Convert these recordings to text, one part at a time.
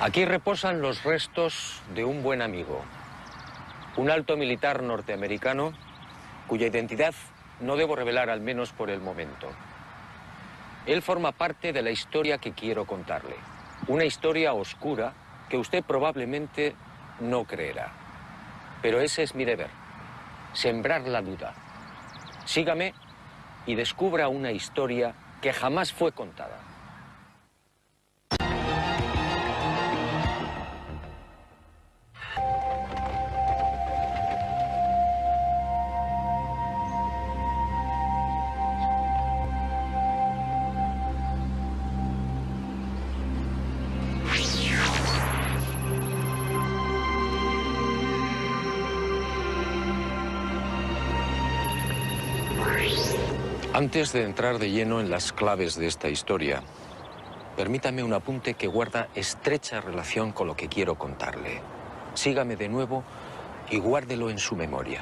Aquí reposan los restos de un buen amigo, un alto militar norteamericano cuya identidad no debo revelar, al menos por el momento. Él forma parte de la historia que quiero contarle, una historia oscura que usted probablemente no creerá. Pero ese es mi deber, sembrar la duda. Sígame y descubra una historia que jamás fue contada. Antes de entrar de lleno en las claves de esta historia, permítame un apunte que guarda estrecha relación con lo que quiero contarle. Sígame de nuevo y guárdelo en su memoria.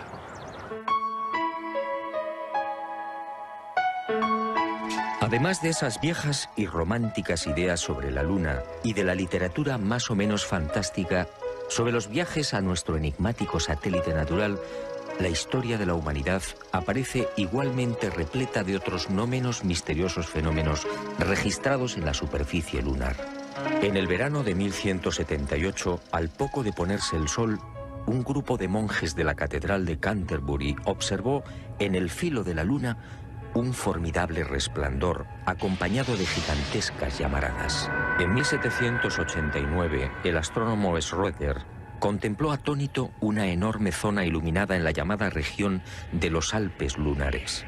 Además de esas viejas y románticas ideas sobre la Luna y de la literatura más o menos fantástica sobre los viajes a nuestro enigmático satélite natural, la historia de la humanidad aparece igualmente repleta de otros no menos misteriosos fenómenos registrados en la superficie lunar. En el verano de 1178, al poco de ponerse el sol, un grupo de monjes de la Catedral de Canterbury observó en el filo de la Luna un formidable resplandor acompañado de gigantescas llamaradas. En 1789, el astrónomo Schroeder contempló atónito una enorme zona iluminada en la llamada región de los Alpes lunares.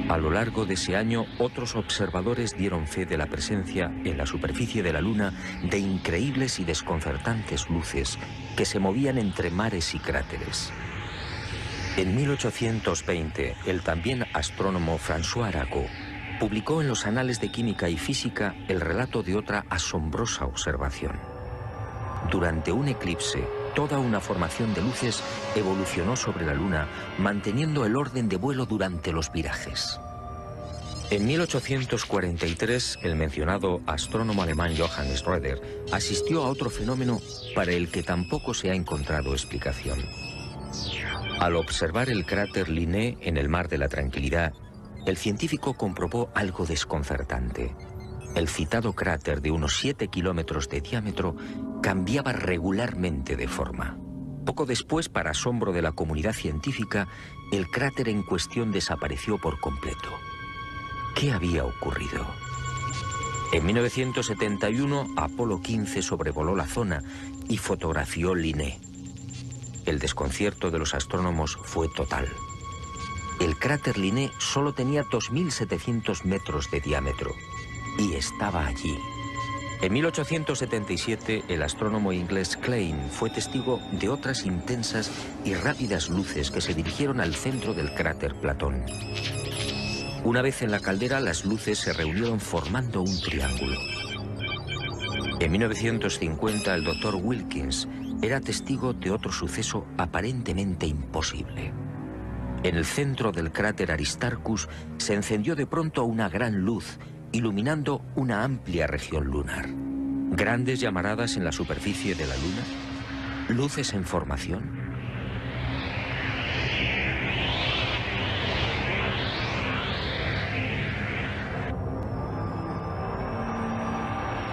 A lo largo de ese año, otros observadores dieron fe de la presencia en la superficie de la Luna de increíbles y desconcertantes luces que se movían entre mares y cráteres. En 1820, el también astrónomo François Arago publicó en los Anales de Química y Física el relato de otra asombrosa observación. Durante un eclipse, toda una formación de luces evolucionó sobre la Luna, manteniendo el orden de vuelo durante los virajes. En 1843, el mencionado astrónomo alemán Johann Schroeder asistió a otro fenómeno para el que tampoco se ha encontrado explicación. Al observar el cráter Linné en el Mar de la Tranquilidad, el científico comprobó algo desconcertante. El citado cráter de unos 7 kilómetros de diámetro cambiaba regularmente de forma. Poco después, para asombro de la comunidad científica, el cráter en cuestión desapareció por completo. ¿Qué había ocurrido? En 1971, Apolo 15 sobrevoló la zona y fotografió Linné. El desconcierto de los astrónomos fue total. El cráter Linné solo tenía 2.700 metros de diámetro y estaba allí. En 1877, el astrónomo inglés Klein fue testigo de otras intensas y rápidas luces que se dirigieron al centro del cráter Platón. Una vez en la caldera, las luces se reunieron formando un triángulo. En 1950, el doctor Wilkins era testigo de otro suceso aparentemente imposible. En el centro del cráter Aristarchus se encendió de pronto una gran luz, iluminando una amplia región lunar. Grandes llamaradas en la superficie de la Luna, luces en formación.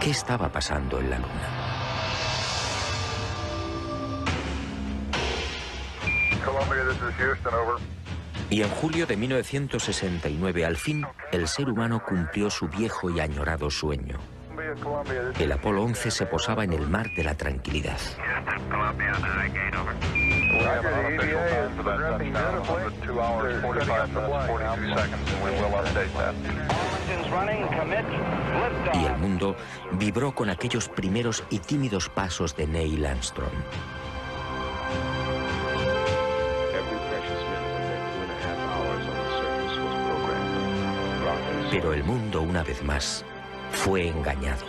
¿Qué estaba pasando en la Luna? Columbia, this is Houston, over. Y en julio de 1969, al fin, el ser humano cumplió su viejo y añorado sueño. El Apolo 11 se posaba en el Mar de la Tranquilidad. Y el mundo vibró con aquellos primeros y tímidos pasos de Neil Armstrong. Pero el mundo, una vez más, fue engañado.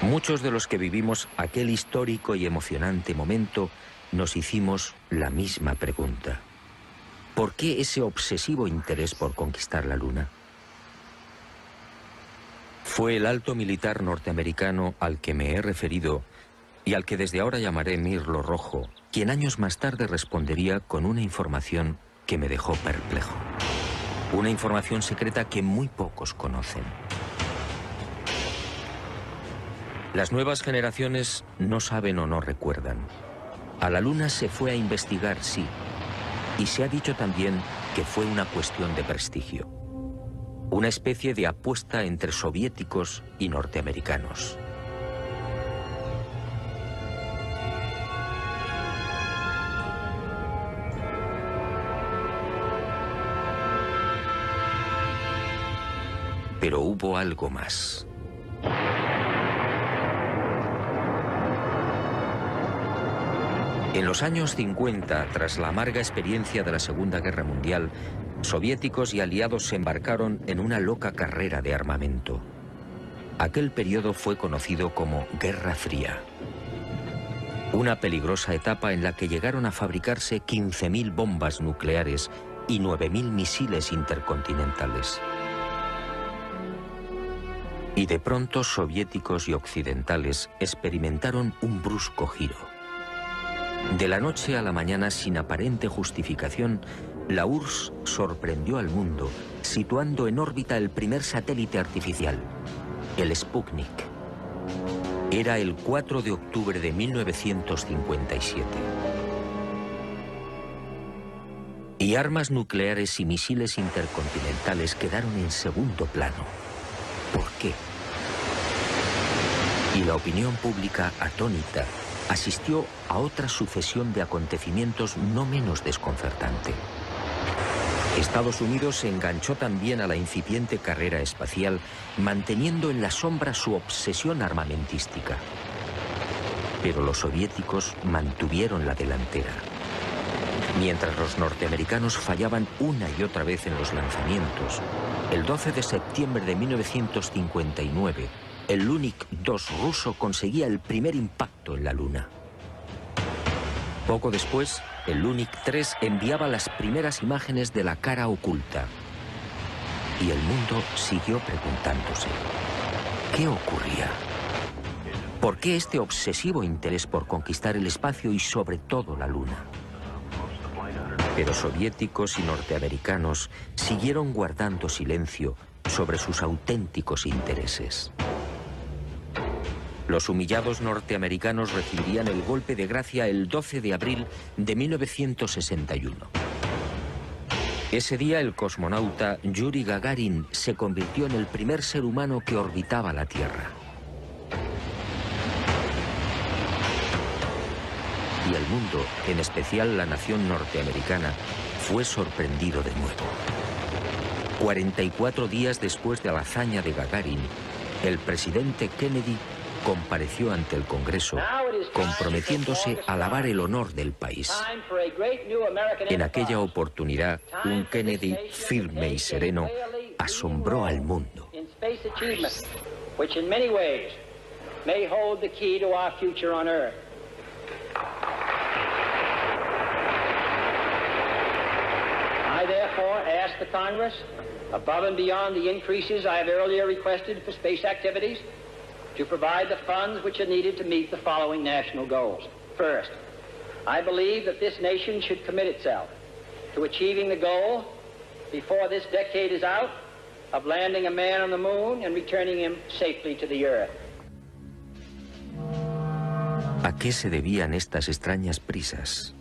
Muchos de los que vivimos aquel histórico y emocionante momento nos hicimos la misma pregunta. ¿Por qué ese obsesivo interés por conquistar la Luna? Fue el alto militar norteamericano al que me he referido y al que desde ahora llamaré Mirlo Rojo, quien años más tarde respondería con una información que me dejó perplejo. Una información secreta que muy pocos conocen. Las nuevas generaciones no saben o no recuerdan. A la Luna se fue a investigar, sí, y se ha dicho también que fue una cuestión de prestigio. Una especie de apuesta entre soviéticos y norteamericanos. Pero hubo algo más. En los años 50, tras la amarga experiencia de la Segunda Guerra Mundial, soviéticos y aliados se embarcaron en una loca carrera de armamento. Aquel periodo fue conocido como Guerra Fría. Una peligrosa etapa en la que llegaron a fabricarse 15.000 bombas nucleares y 9.000 misiles intercontinentales. Y de pronto soviéticos y occidentales experimentaron un brusco giro. De la noche a la mañana, sin aparente justificación, la URSS sorprendió al mundo, situando en órbita el primer satélite artificial, el Sputnik. Era el 4 de octubre de 1957. Y armas nucleares y misiles intercontinentales quedaron en segundo plano. ¿Por qué? Y la opinión pública, atónita, asistió a otra sucesión de acontecimientos no menos desconcertante. Estados Unidos se enganchó también a la incipiente carrera espacial, manteniendo en la sombra su obsesión armamentística. Pero los soviéticos mantuvieron la delantera. Mientras los norteamericanos fallaban una y otra vez en los lanzamientos, el 12 de septiembre de 1959, el Lunik 2 ruso conseguía el primer impacto en la Luna. Poco después, el Lunik 3 enviaba las primeras imágenes de la cara oculta. Y el mundo siguió preguntándose, ¿qué ocurría? ¿Por qué este obsesivo interés por conquistar el espacio y sobre todo la Luna? Pero soviéticos y norteamericanos siguieron guardando silencio sobre sus auténticos intereses. Los humillados norteamericanos recibirían el golpe de gracia el 12 de abril de 1961. Ese día el cosmonauta Yuri Gagarin se convirtió en el primer ser humano que orbitaba la Tierra. Y el mundo, en especial la nación norteamericana, fue sorprendido de nuevo. 44 días después de la hazaña de Gagarin, el presidente Kennedy compareció ante el Congreso, comprometiéndose a lavar el honor del país. En aquella oportunidad, un Kennedy firme y sereno asombró al mundo. I therefore ask the Congress, above and beyond the increases I have earlier requested for space activities, to provide the funds which are needed to meet the following national goals. First, I believe that this nation should commit itself to achieving the goal, before this decade is out, of landing a man on the moon and returning him safely to the Earth. ¿A qué se debían estas extrañas prisas?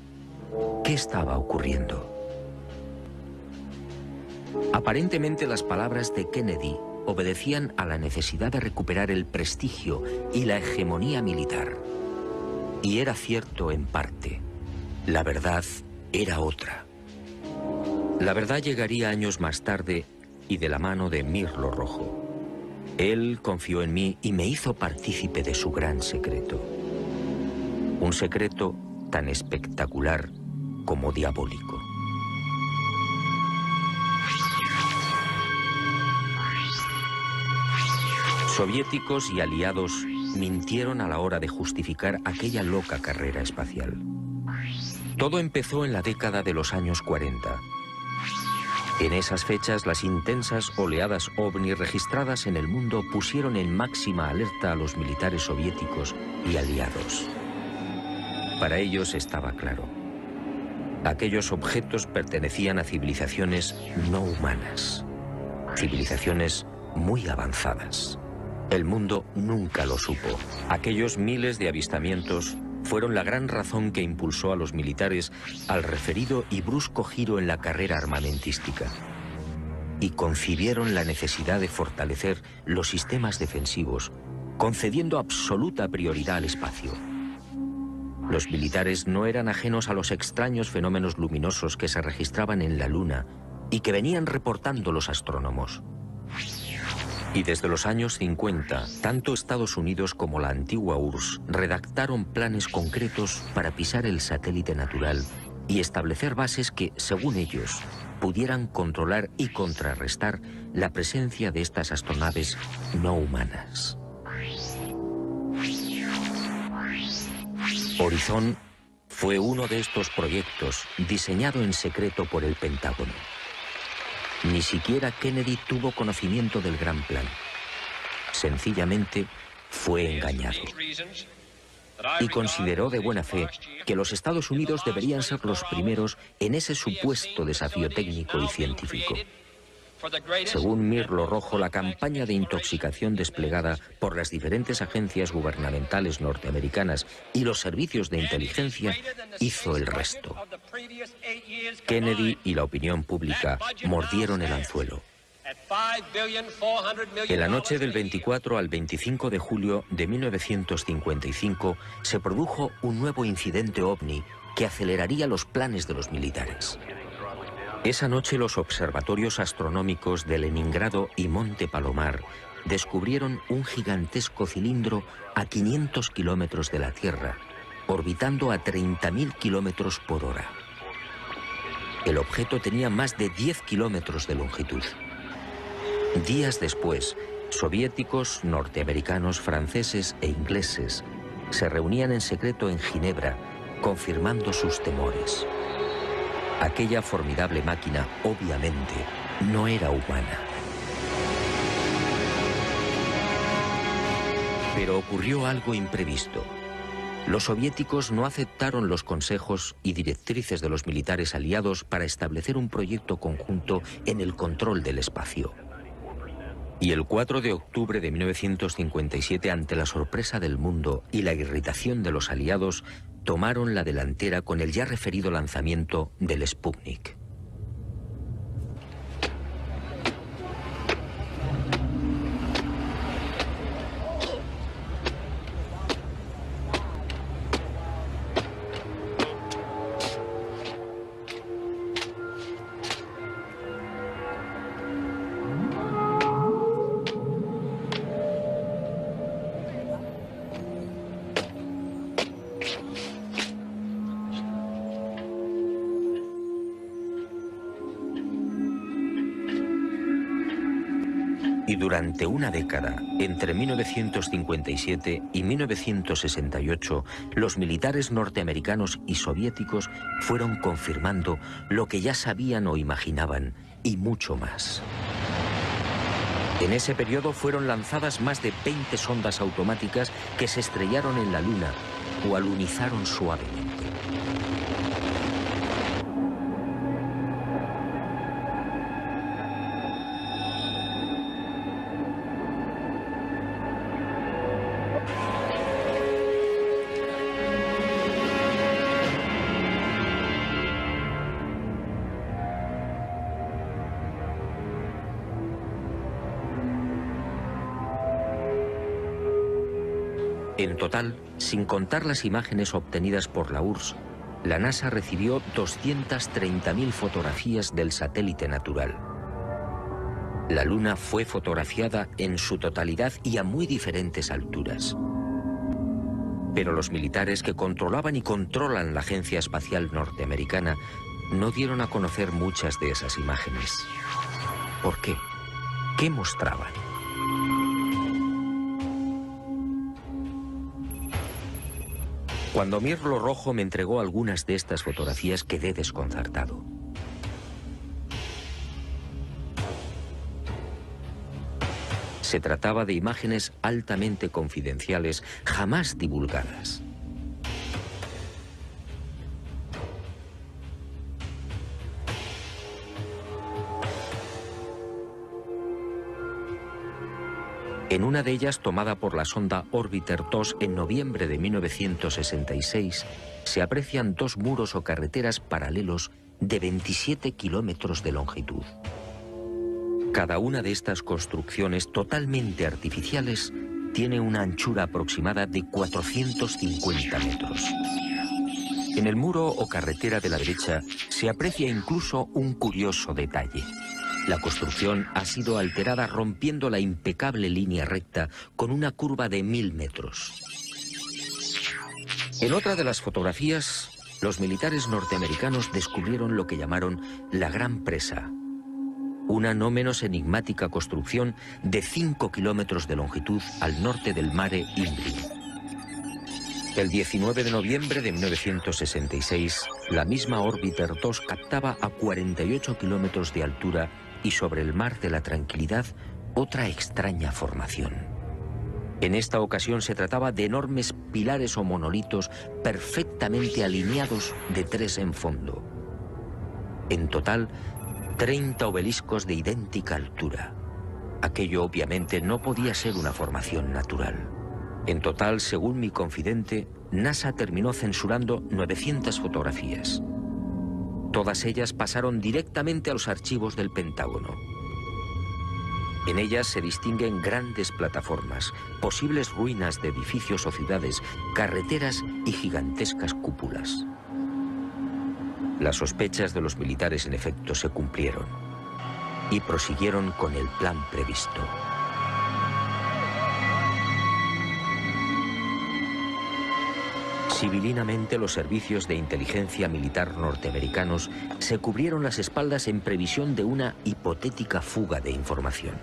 ¿Qué estaba ocurriendo? Aparentemente las palabras de Kennedy obedecían a la necesidad de recuperar el prestigio y la hegemonía militar. Y era cierto en parte. La verdad era otra. La verdad llegaría años más tarde y de la mano de Mirlo Rojo. Él confió en mí y me hizo partícipe de su gran secreto. Un secreto tan espectacular como diabólico. Soviéticos y aliados mintieron a la hora de justificar aquella loca carrera espacial. Todo empezó en la década de los años 40, En esas fechas, las intensas oleadas ovni registradas en el mundo pusieron en máxima alerta a los militares soviéticos y aliados. Para ellos estaba claro: aquellos objetos pertenecían a civilizaciones no humanas, civilizaciones muy avanzadas. El mundo nunca lo supo. Aquellos miles de avistamientos fueron la gran razón que impulsó a los militares al referido y brusco giro en la carrera armamentística. Y concibieron la necesidad de fortalecer los sistemas defensivos, concediendo absoluta prioridad al espacio. Los militares no eran ajenos a los extraños fenómenos luminosos que se registraban en la Luna y que venían reportando los astrónomos. Y desde los años 50, tanto Estados Unidos como la antigua URSS redactaron planes concretos para pisar el satélite natural y establecer bases que, según ellos, pudieran controlar y contrarrestar la presencia de estas astronaves no humanas. Horizon fue uno de estos proyectos diseñado en secreto por el Pentágono. Ni siquiera Kennedy tuvo conocimiento del gran plan. Sencillamente fue engañado. Y consideró de buena fe que los Estados Unidos deberían ser los primeros en ese supuesto desafío técnico y científico. Según Mirlo Rojo, la campaña de intoxicación desplegada por las diferentes agencias gubernamentales norteamericanas y los servicios de inteligencia hizo el resto. Kennedy y la opinión pública mordieron el anzuelo. En la noche del 24 al 25 de julio de 1955 se produjo un nuevo incidente ovni que aceleraría los planes de los militares. Esa noche los observatorios astronómicos de Leningrado y Monte Palomar descubrieron un gigantesco cilindro a 500 kilómetros de la Tierra, orbitando a 30.000 kilómetros por hora. El objeto tenía más de 10 kilómetros de longitud. Días después, soviéticos, norteamericanos, franceses e ingleses se reunían en secreto en Ginebra, confirmando sus temores. Aquella formidable máquina, obviamente, no era humana. Pero ocurrió algo imprevisto. Los soviéticos no aceptaron los consejos y directrices de los militares aliados para establecer un proyecto conjunto en el control del espacio. Y el 4 de octubre de 1957, ante la sorpresa del mundo y la irritación de los aliados, tomaron la delantera con el ya referido lanzamiento del Sputnik. Y durante una década, entre 1957 y 1968, los militares norteamericanos y soviéticos fueron confirmando lo que ya sabían o imaginaban, y mucho más. En ese periodo fueron lanzadas más de 20 sondas automáticas que se estrellaron en la Luna o alunizaron suavemente. En total, sin contar las imágenes obtenidas por la URSS, la NASA recibió 230.000 fotografías del satélite natural. La Luna fue fotografiada en su totalidad y a muy diferentes alturas. Pero los militares que controlaban y controlan la Agencia Espacial Norteamericana no dieron a conocer muchas de esas imágenes. ¿Por qué? ¿Qué mostraban? Cuando Mirlo Rojo me entregó algunas de estas fotografías, quedé desconcertado. Se trataba de imágenes altamente confidenciales, jamás divulgadas. En una de ellas, tomada por la sonda Orbiter 2 en noviembre de 1966, se aprecian dos muros o carreteras paralelos de 27 kilómetros de longitud. Cada una de estas construcciones totalmente artificiales tiene una anchura aproximada de 450 metros. En el muro o carretera de la derecha se aprecia incluso un curioso detalle. La construcción ha sido alterada rompiendo la impecable línea recta con una curva de 1000 metros. En otra de las fotografías, los militares norteamericanos descubrieron lo que llamaron la Gran Presa, una no menos enigmática construcción de 5 kilómetros de longitud al norte del Mare Imbrium. El 19 de noviembre de 1966, la misma Orbiter 2 captaba a 48 kilómetros de altura y sobre el Mar de la Tranquilidad otra extraña formación. En esta ocasión se trataba de enormes pilares o monolitos perfectamente alineados de 3 en fondo. En total, 30 obeliscos de idéntica altura. Aquello obviamente no podía ser una formación natural. En total, según mi confidente, NASA terminó censurando 900 fotografías. Todas ellas pasaron directamente a los archivos del Pentágono. En ellas se distinguen grandes plataformas, posibles ruinas de edificios o ciudades, carreteras y gigantescas cúpulas. Las sospechas de los militares, en efecto, se cumplieron y prosiguieron con el plan previsto. Civilinamente, los servicios de inteligencia militar norteamericanos se cubrieron las espaldas en previsión de una hipotética fuga de información.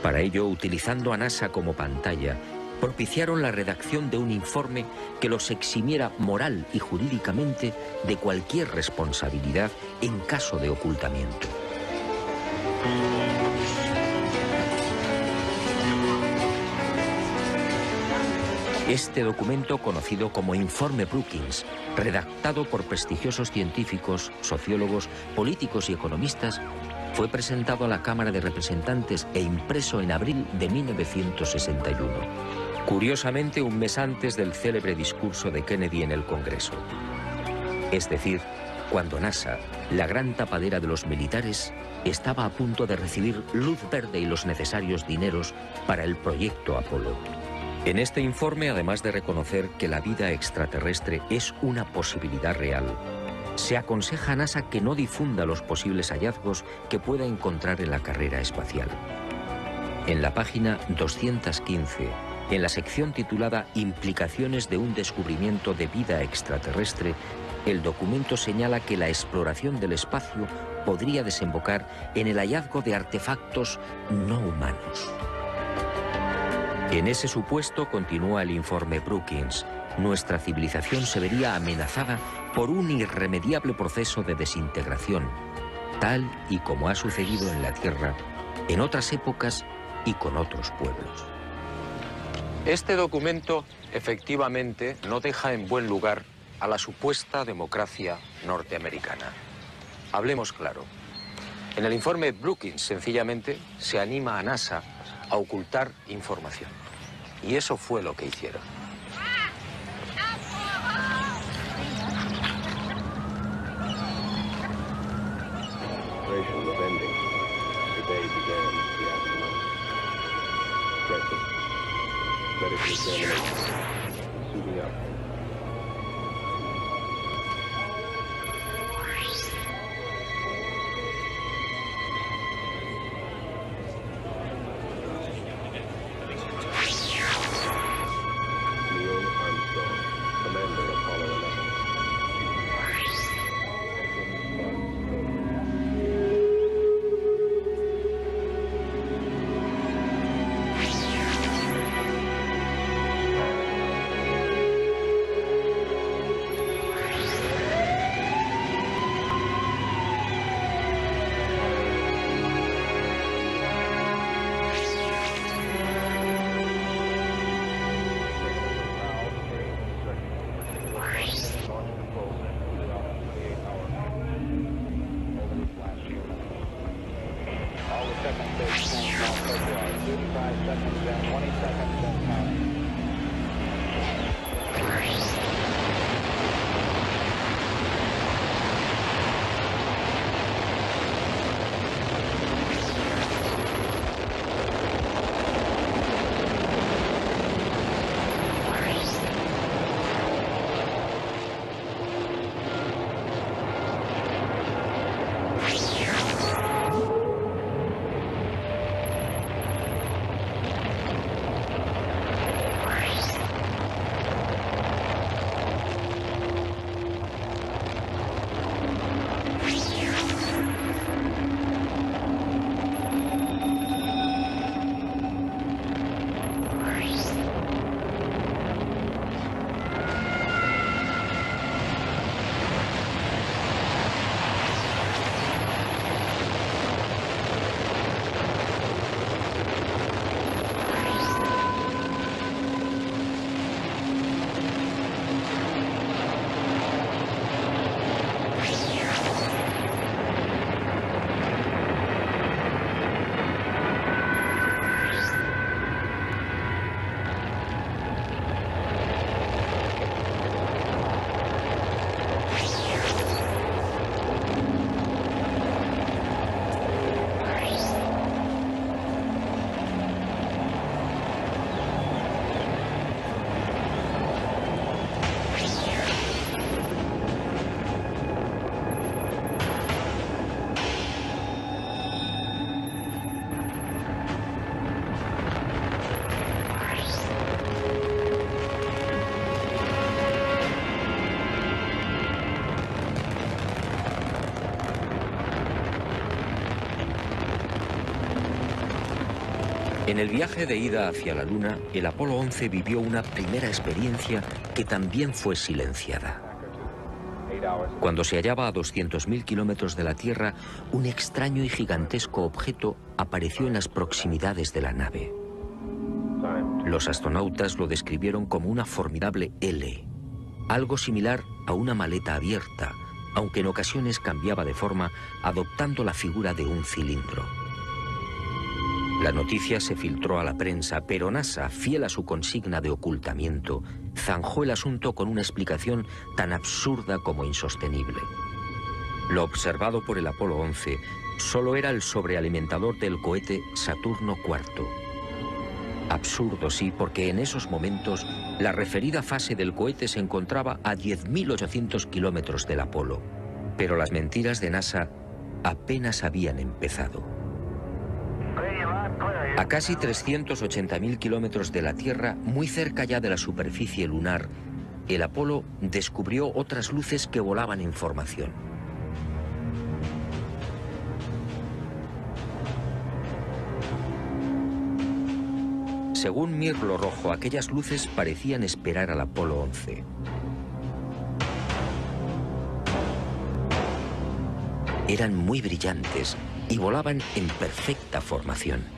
Para ello, utilizando a NASA como pantalla, propiciaron la redacción de un informe que los eximiera moral y jurídicamente de cualquier responsabilidad en caso de ocultamiento. Este documento, conocido como Informe Brookings, redactado por prestigiosos científicos, sociólogos, políticos y economistas, fue presentado a la Cámara de Representantes e impreso en abril de 1961. Curiosamente, un mes antes del célebre discurso de Kennedy en el Congreso. Es decir, cuando NASA, la gran tapadera de los militares, estaba a punto de recibir luz verde y los necesarios dineros para el proyecto Apolo. En este informe, además de reconocer que la vida extraterrestre es una posibilidad real, se aconseja a NASA que no difunda los posibles hallazgos que pueda encontrar en la carrera espacial. En la página 215, en la sección titulada Implicaciones de un descubrimiento de vida extraterrestre, el documento señala que la exploración del espacio podría desembocar en el hallazgo de artefactos no humanos. En ese supuesto, continúa el informe Brookings, nuestra civilización se vería amenazada por un irremediable proceso de desintegración, tal y como ha sucedido en la Tierra, en otras épocas y con otros pueblos. Este documento, efectivamente, no deja en buen lugar a la supuesta democracia norteamericana. Hablemos claro. En el informe Brookings, sencillamente, se anima a NASA a ocultar información. Y eso fue lo que hicieron. En el viaje de ida hacia la Luna, el Apolo 11 vivió una primera experiencia que también fue silenciada. Cuando se hallaba a 200.000 kilómetros de la Tierra, un extraño y gigantesco objeto apareció en las proximidades de la nave. Los astronautas lo describieron como una formidable L, algo similar a una maleta abierta, aunque en ocasiones cambiaba de forma, adoptando la figura de un cilindro. La noticia se filtró a la prensa, pero NASA, fiel a su consigna de ocultamiento, zanjó el asunto con una explicación tan absurda como insostenible. Lo observado por el Apolo 11 solo era el sobrealimentador del cohete Saturno IV. Absurdo, sí, porque en esos momentos la referida fase del cohete se encontraba a 10.800 kilómetros del Apolo. Pero las mentiras de NASA apenas habían empezado. A casi 380.000 kilómetros de la Tierra, muy cerca ya de la superficie lunar, el Apolo descubrió otras luces que volaban en formación. Según Mirlo Rojo, aquellas luces parecían esperar al Apolo 11. Eran muy brillantes y volaban en perfecta formación.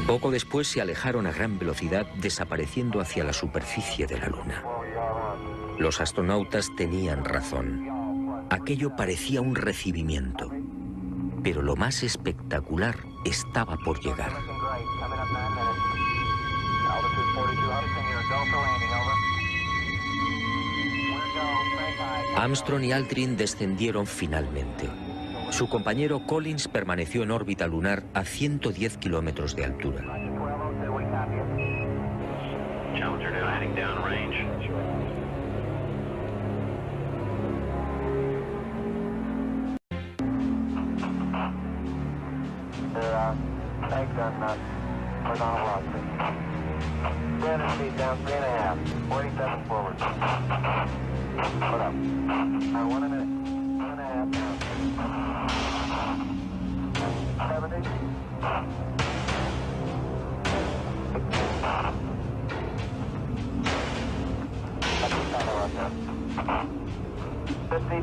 Poco después se alejaron a gran velocidad, desapareciendo hacia la superficie de la Luna. Los astronautas tenían razón. Aquello parecía un recibimiento. Pero lo más espectacular estaba por llegar. Armstrong y Aldrin descendieron finalmente. Su compañero Collins permaneció en órbita lunar a 110 kilómetros de altura.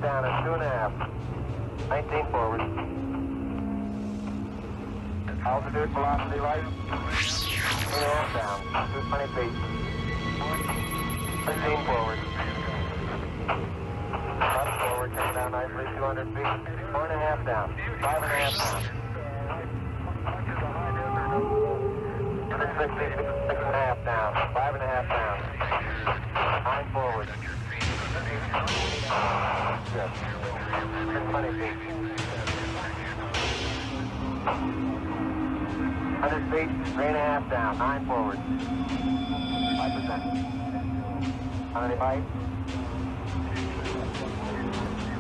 Down at 2.5. 19 forward. Altitude, velocity, right. 2.5 down. 220 feet. 15 forward. Up forward, come down nicely, 200 feet. 4.5 down. 5.5 down. 660, 6.5 down. 5.5 down. 9 forward. Yes. 20 feet. 100 feet, 3.5 down, 9 forward. 5%. 185.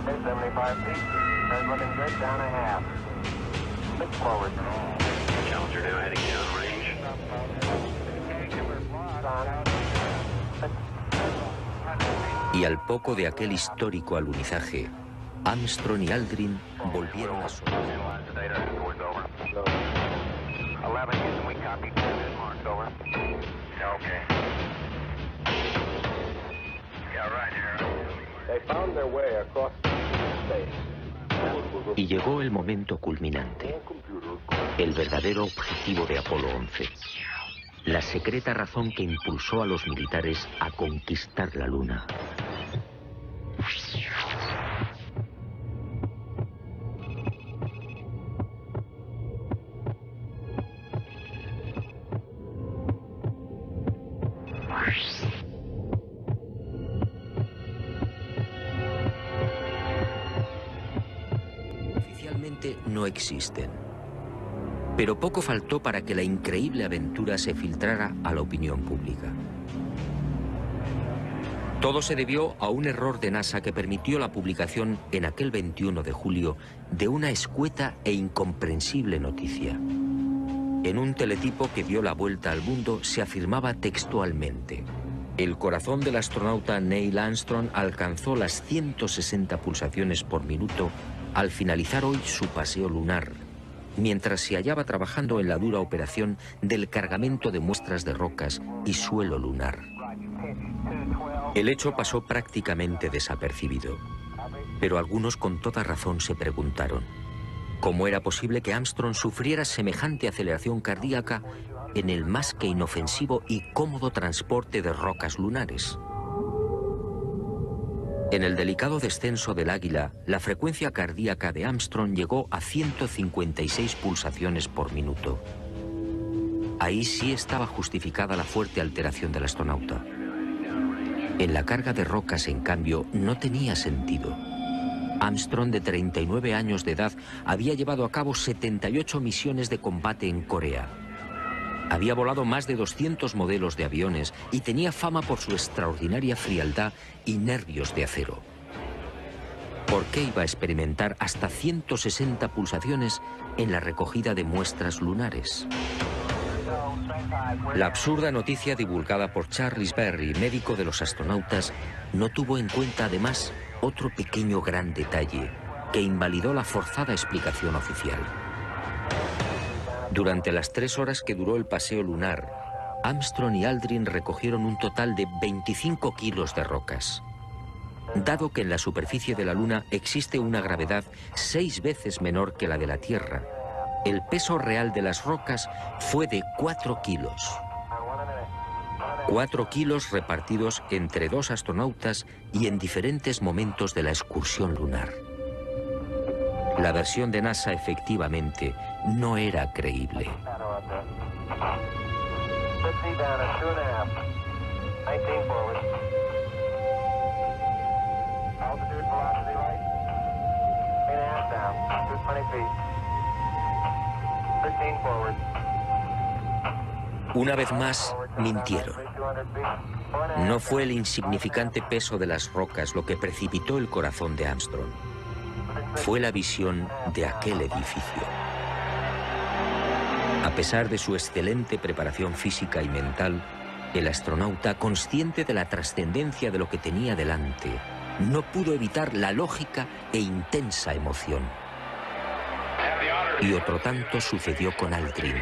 75 feet. That's looking good, down a half. 6 forward. Challenger now heading down range. Y al poco de aquel histórico alunizaje, Armstrong y Aldrin volvieron a su... Y llegó el momento culminante, el verdadero objetivo de Apolo 11, la secreta razón que impulsó a los militares a conquistar la Luna. Oficialmente no existen, pero poco faltó para que la increíble aventura se filtrara a la opinión pública. Todo se debió a un error de NASA que permitió la publicación en aquel 21 de julio de una escueta e incomprensible noticia. En un teletipo que dio la vuelta al mundo se afirmaba textualmente: El corazón del astronauta Neil Armstrong alcanzó las 160 pulsaciones por minuto al finalizar hoy su paseo lunar, mientras se hallaba trabajando en la dura operación del cargamento de muestras de rocas y suelo lunar. El hecho pasó prácticamente desapercibido, pero algunos con toda razón se preguntaron cómo era posible que Armstrong sufriera semejante aceleración cardíaca en el más que inofensivo y cómodo transporte de rocas lunares. En el delicado descenso del Águila, la frecuencia cardíaca de Armstrong llegó a 156 pulsaciones por minuto. Ahí sí estaba justificada la fuerte alteración del astronauta. En la carga de rocas, en cambio, no tenía sentido. Armstrong, de 39 años de edad, había llevado a cabo 78 misiones de combate en Corea. Había volado más de 200 modelos de aviones y tenía fama por su extraordinaria frialdad y nervios de acero. ¿Por qué iba a experimentar hasta 160 pulsaciones en la recogida de muestras lunares? La absurda noticia divulgada por Charles Berry, médico de los astronautas, no tuvo en cuenta además otro pequeño gran detalle que invalidó la forzada explicación oficial. Durante las 3 horas que duró el paseo lunar, Armstrong y Aldrin recogieron un total de 25 kilos de rocas. Dado que en la superficie de la Luna existe una gravedad 6 veces menor que la de la Tierra, el peso real de las rocas fue de 4 kilos. 4 kilos repartidos entre 2 astronautas y en diferentes momentos de la excursión lunar. La versión de NASA efectivamente no era creíble. Una vez más, mintieron. No fue el insignificante peso de las rocas lo que precipitó el corazón de Armstrong. Fue la visión de aquel edificio. A pesar de su excelente preparación física y mental, el astronauta, consciente de la trascendencia de lo que tenía delante, no pudo evitar la lógica e intensa emoción. Y otro tanto sucedió con Aldrin.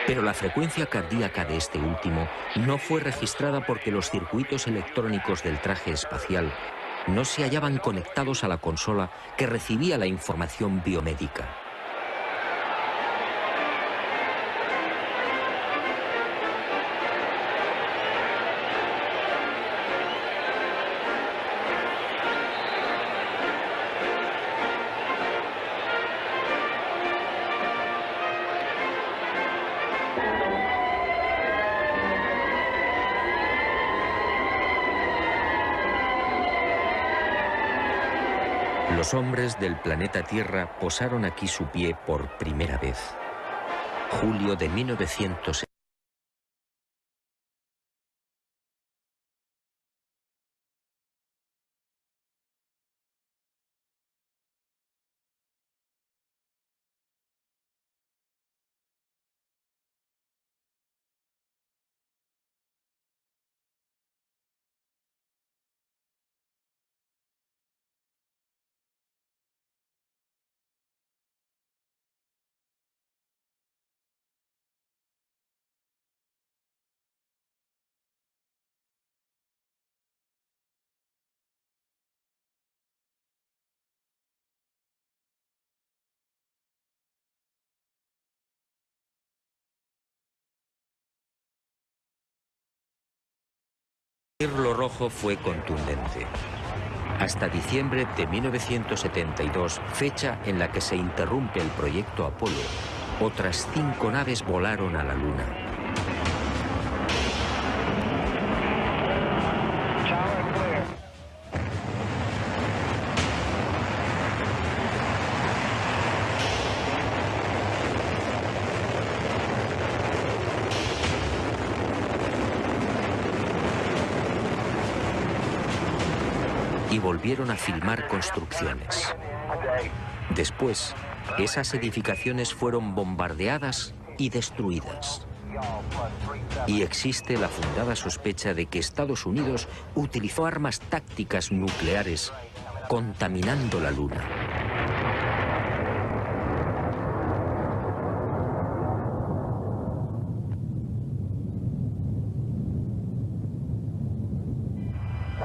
Pero la frecuencia cardíaca de este último no fue registrada porque los circuitos electrónicos del traje espacial no se hallaban conectados a la consola que recibía la información biomédica. Los hombres del planeta Tierra posaron aquí su pie por primera vez. Julio de 1970. El hilo rojo fue contundente. Hasta diciembre de 1972, fecha en la que se interrumpe el proyecto Apolo, otras 5 naves volaron a la Luna. Y volvieron a filmar construcciones. Después, esas edificaciones fueron bombardeadas y destruidas. Y existe la fundada sospecha de que Estados Unidos utilizó armas tácticas nucleares contaminando la Luna.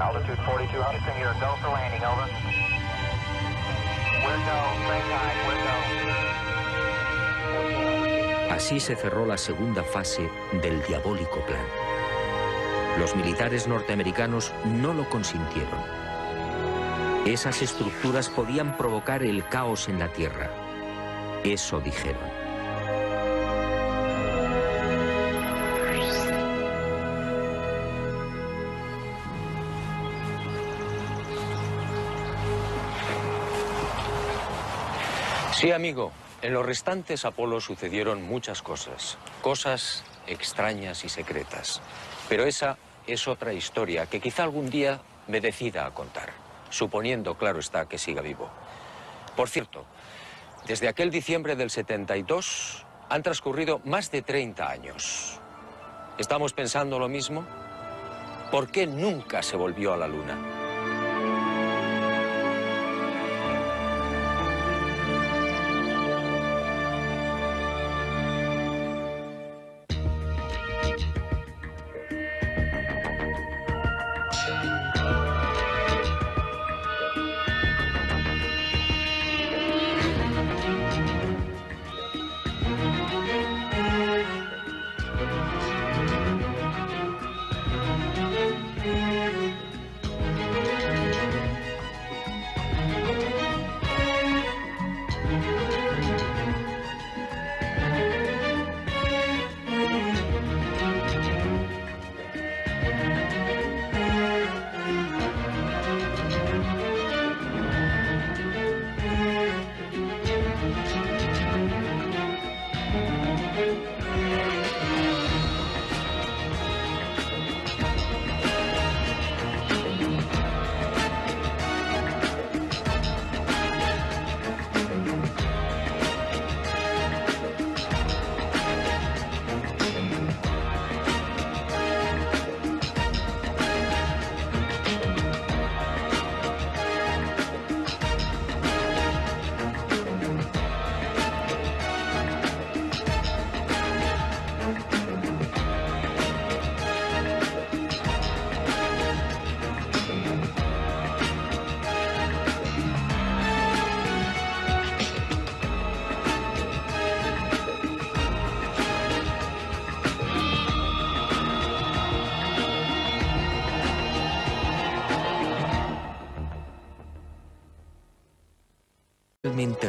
Altitude 42, Houston, you're go for landing, over. We're go, straight time, we're go. Así se cerró la segunda fase del diabólico plan. Los militares norteamericanos no lo consintieron. Esas estructuras podían provocar el caos en la Tierra. Eso dijeron. Sí, amigo. En los restantes Apolo sucedieron muchas cosas. Cosas extrañas y secretas. Pero esa es otra historia que quizá algún día me decida a contar. Suponiendo, claro está, que siga vivo. Por cierto, desde aquel diciembre del 72 han transcurrido más de 30 años. ¿Estamos pensando lo mismo? ¿Por qué nunca se volvió a la Luna?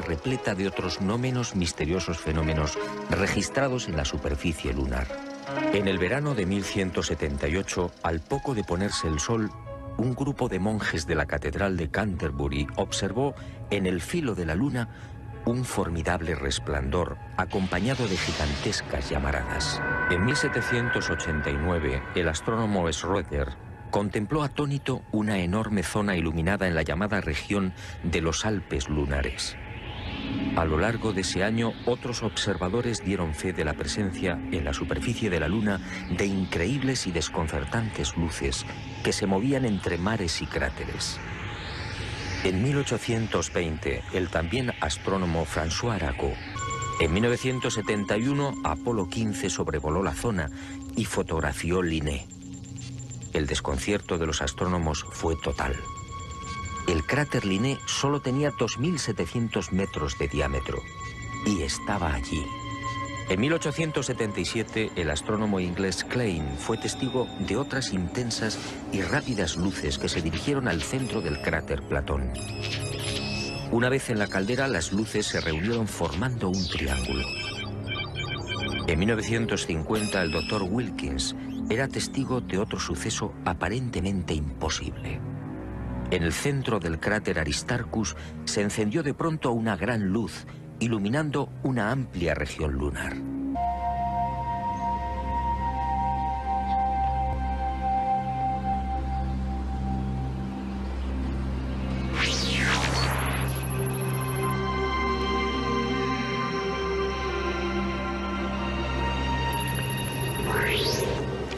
Repleta de otros no menos misteriosos fenómenos registrados en la superficie lunar. En el verano de 1178, al poco de ponerse el sol, un grupo de monjes de la Catedral de Canterbury observó en el filo de la Luna un formidable resplandor acompañado de gigantescas llamaradas. En 1789, el astrónomo Schroeder contempló atónito una enorme zona iluminada en la llamada región de los Alpes lunares. A lo largo de ese año, otros observadores dieron fe de la presencia en la superficie de la Luna de increíbles y desconcertantes luces que se movían entre mares y cráteres. En 1820, el también astrónomo François Arago. En 1971, Apolo 15 sobrevoló la zona y fotografió Linné. El desconcierto de los astrónomos fue total. El cráter Linné solo tenía 2.700 metros de diámetro y estaba allí. En 1877, el astrónomo inglés Klein fue testigo de otras intensas y rápidas luces que se dirigieron al centro del cráter Platón. Una vez en la caldera, las luces se reunieron formando un triángulo. En 1950, el doctor Wilkins era testigo de otro suceso aparentemente imposible. En el centro del cráter Aristarchus se encendió de pronto una gran luz, iluminando una amplia región lunar.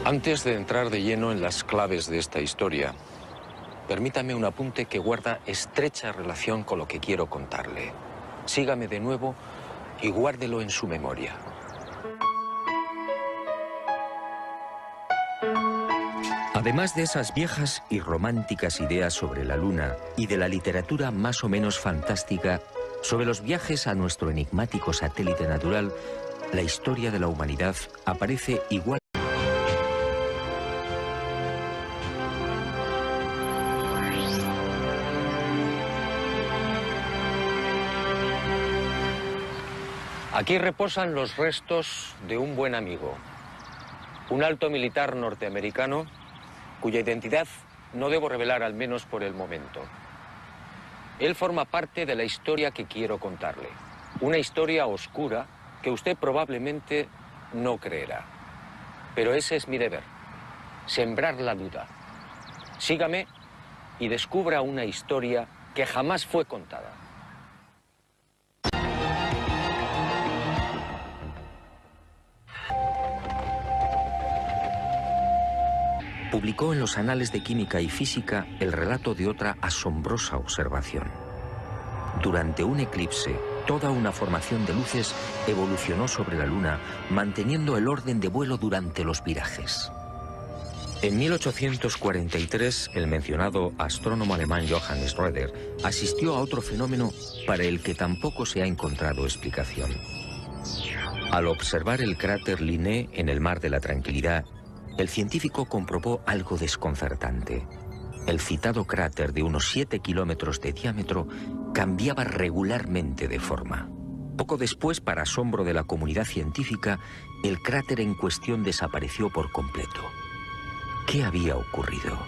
Antes de entrar de lleno en las claves de esta historia, permítame un apunte que guarda estrecha relación con lo que quiero contarle. Sígame de nuevo y guárdelo en su memoria. Además de esas viejas y románticas ideas sobre la Luna y de la literatura más o menos fantástica sobre los viajes a nuestro enigmático satélite natural, la historia de la humanidad aparece igual. Aquí reposan los restos de un buen amigo, un alto militar norteamericano cuya identidad no debo revelar, al menos por el momento. Él forma parte de la historia que quiero contarle, una historia oscura que usted probablemente no creerá. Pero ese es mi deber, sembrar la duda. Sígame y descubra una historia que jamás fue contada. Publicó en los Anales de Química y Física el relato de otra asombrosa observación. Durante un eclipse, toda una formación de luces evolucionó sobre la Luna, manteniendo el orden de vuelo durante los virajes. En 1843, el mencionado astrónomo alemán Johann Schröder asistió a otro fenómeno para el que tampoco se ha encontrado explicación. Al observar el cráter Linné en el Mar de la Tranquilidad, el científico comprobó algo desconcertante. El citado cráter de unos 7 kilómetros de diámetro cambiaba regularmente de forma. Poco después, para asombro de la comunidad científica, el cráter en cuestión desapareció por completo. ¿Qué había ocurrido?